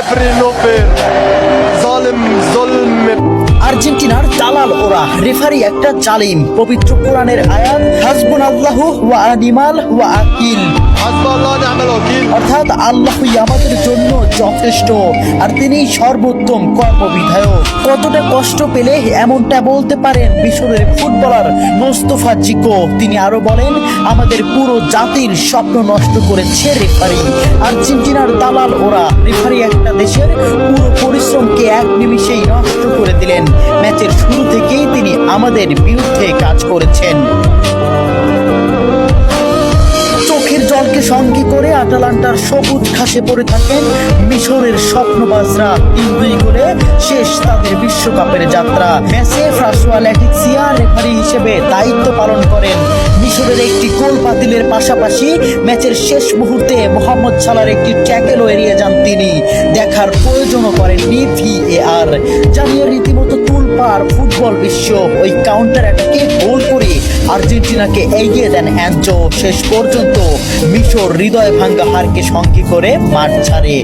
referee no fair. ظالم ظلم. আর্জেন্টিনার দালাল ওরা, রেফারি একটা জালিম। পবিত্র কোরআনের আয়াত হাসবুনাল্লাহু ওয়া নিমাল ওয়াকিল, حسب الله ونعم الوكيل. অর্থাৎ আল্লাহই আমাদের জন্য যথেষ্ট আর তিনি সর্বোত্তম কর্মবিধায়ক। কতটা কষ্ট পেলে এমনটা বলতে পারেন মিশরের ফুটবলার মোস্তফা জিকো। তিনি আরো বলেন, আমাদের পুরো জাতির স্বপ্ন নষ্ট করেছে রেফারি। আর্জেন্টিনার দালাল ওরা, রেফারি একটা দেশের পুরো পরিশ্রমকে এক নিমিষেই নষ্ট করে দিলেন। ম্যাচের শুরু থেকেই তিনি আমাদের বিরুদ্ধে কাজ করেছেন। চোখের জলকে সঙ্গী করে আটালান্টার সবুজ ঘাসে পড়ে থাকেন মিশরের স্বপ্নবাজরা। 3-2 গোলে শেষ তাদের বিশ্বকাপের যাত্রা। ম্যাচে ফ্রাসোয়া ল্যাটিসিয়া রেফারি হিসেবে দায়িত্ব পালন করেন। মিশরের একটি গোল বাতিলের পাশাপাশি ম্যাচের শেষ মুহূর্তে মোহাম্মদ সালার একটি ট্যাকেলও এড়িয়ে যান তিনি। দেখার প্রয়োজনও করেননি VAR। জানিয়ে রীতিমতো তুলপাড় ফুটবল বিশ্ব। ওই কাউন্টার অ্যাটাকে গোল করে আর্জেন্টিনাকে এগিয়ে দেন অ্যাঞ্জো। শেষ পর্যন্ত মিশর হৃদয় ভাঙ্গা হারকে সঙ্গী করে মাঠ ছাড়ে।